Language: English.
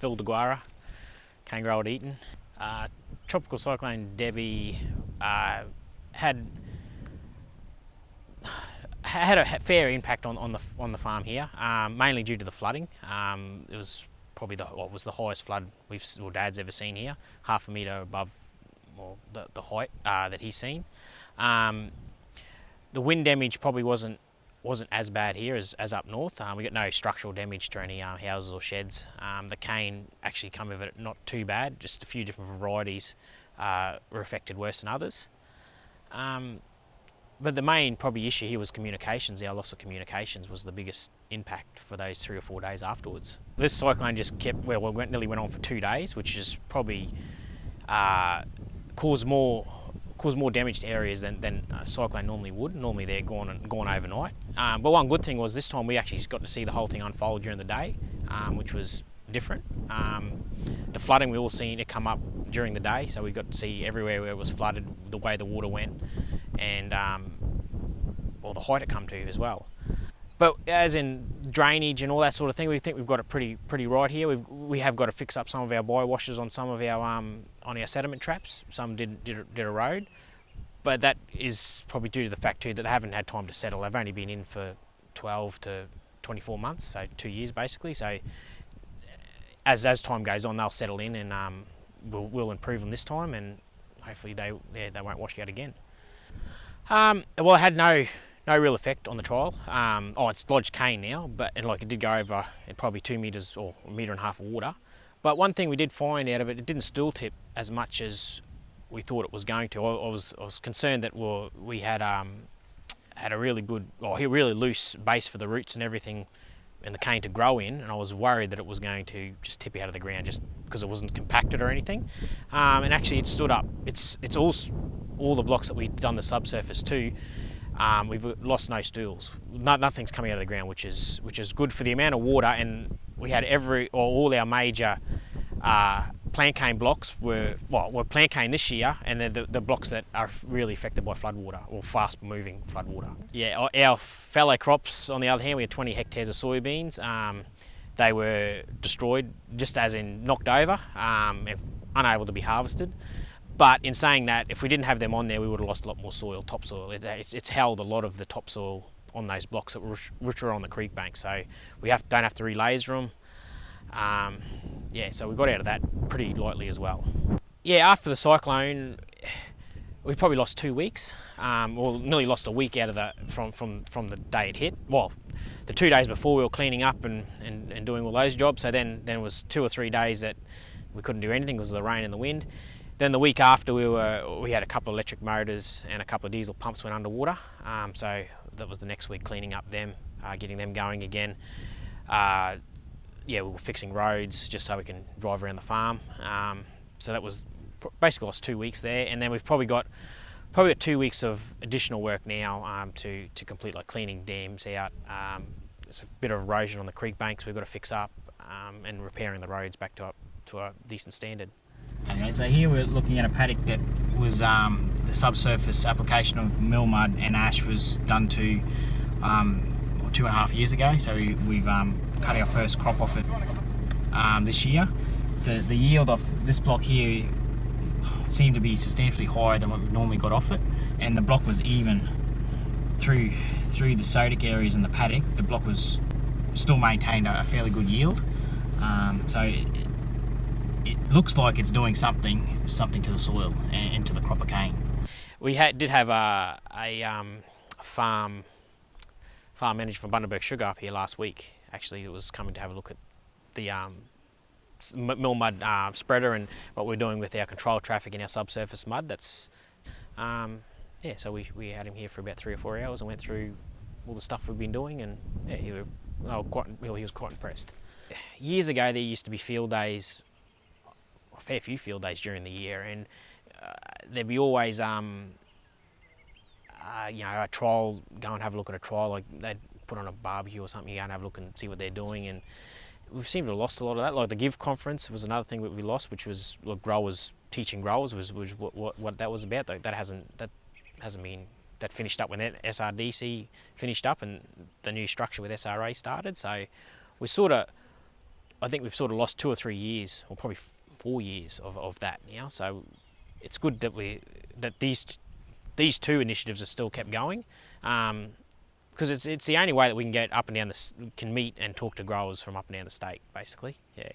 Deguara, cane grower at Eaton. Tropical Cyclone Debbie had a fair impact on the farm here, mainly due to the flooding. It was probably the highest flood Dad's ever seen here, 1/2 metre above the height that he's seen. The wind damage probably wasn't as bad here as up north. We got no structural damage to any houses or sheds. The cane actually come of it not too bad, just a few different varieties were affected worse than others. But the main probably issue here was communications. Our loss of communications was the biggest impact for those 3 or 4 days afterwards. This cyclone just nearly went on for 2 days, which is probably caused more damage to areas than a cyclone normally would. Normally they're gone overnight. But one good thing was this time we actually got to see the whole thing unfold during the day, which was different. The flooding, we all seen it come up during the day, so we got to see everywhere where it was flooded, the way the water went, and the height it come to as well. But as in drainage and all that sort of thing, we think we've got it pretty right here. We have got to fix up some of our by-washes on some of our on our sediment traps. Some did erode, but that is probably due to the fact too that they haven't had time to settle. They've only been in for 12 to 24 months, so 2 years basically. So as time goes on, they'll settle in, and we'll improve them this time, and hopefully they won't wash out again. Well, it had no real effect on the trial. It's lodged cane now, but it did go over probably 2 metres or 1.5 metres of water. But one thing we did find out of it, it didn't stool tip as much as we thought it was going to. I was concerned that we had a really good, really loose base for the roots and everything, and the cane to grow in, and I was worried that it was going to just tip out of the ground just because it wasn't compacted or anything. And actually, it stood up. It's all the blocks that we've done the subsurface to. We've lost no stools. Nothing's coming out of the ground, which is good for the amount of water. And we had all our major plant cane blocks were plant cane this year, and they're the blocks that are really affected by floodwater or fast moving floodwater. Yeah, our fallow crops, on the other hand, we had 20 hectares of soybeans. They were destroyed, just as in knocked over, unable to be harvested. But in saying that, if we didn't have them on there, we would have lost a lot more soil, topsoil. It's held a lot of the topsoil on those blocks which are on the creek bank, so we don't have to re-laser them. So we got out of that pretty lightly as well. Yeah, after the cyclone, we probably lost 2 weeks. Nearly lost a week out of from the day it hit. Well, the 2 days before we were cleaning up and doing all those jobs. So then it was 2 or 3 days that we couldn't do anything because of the rain and the wind. Then the week after, we had a couple of electric motors and a couple of diesel pumps went underwater. So that was the next week, cleaning up them, getting them going again. We were fixing roads just so we can drive around the farm. So that was basically lost 2 weeks there, and then we've probably got 2 weeks of additional work now to complete, like cleaning dams out. There's a bit of erosion on the creek banks we've got to fix up, and repairing the roads back to a decent standard. Okay, so here we're looking at a paddock that was the subsurface application of mill mud and ash was done to 2.5 years ago. So we've cut our first crop off it this year. The yield off this block here seemed to be substantially higher than what we normally got off it, and the block was even through the sodic areas in the paddock. The block was still maintained a fairly good yield. So it looks like it's doing something to the soil and to the crop of cane. We did have a farm manager from Bundaberg Sugar up here last week. Actually, it was coming to have a look at the mill mud spreader and what we're doing with our control traffic in our subsurface mud. That's so we had him here for about 3 or 4 hours and went through all the stuff we've been doing, and he was quite impressed. Years ago, there used to be field days, a fair few field days during the year, and there'd be always a trial. Go and have a look at a trial. Like they'd put on a barbecue or something. You go and have a look and see what they're doing, and we've seemed to have lost a lot of that. Like the Give conference was another thing that we lost, which was growers teaching growers was what that was about. That finished up when that SRDC finished up and the new structure with SRA started. So we sort of I think we've sort of lost 2 or 3 years, or probably 4 years of that now. So it's good that these two initiatives are still kept going, because it's the only way that we can get up and down can meet and talk to growers from up and down the state, basically. Yeah.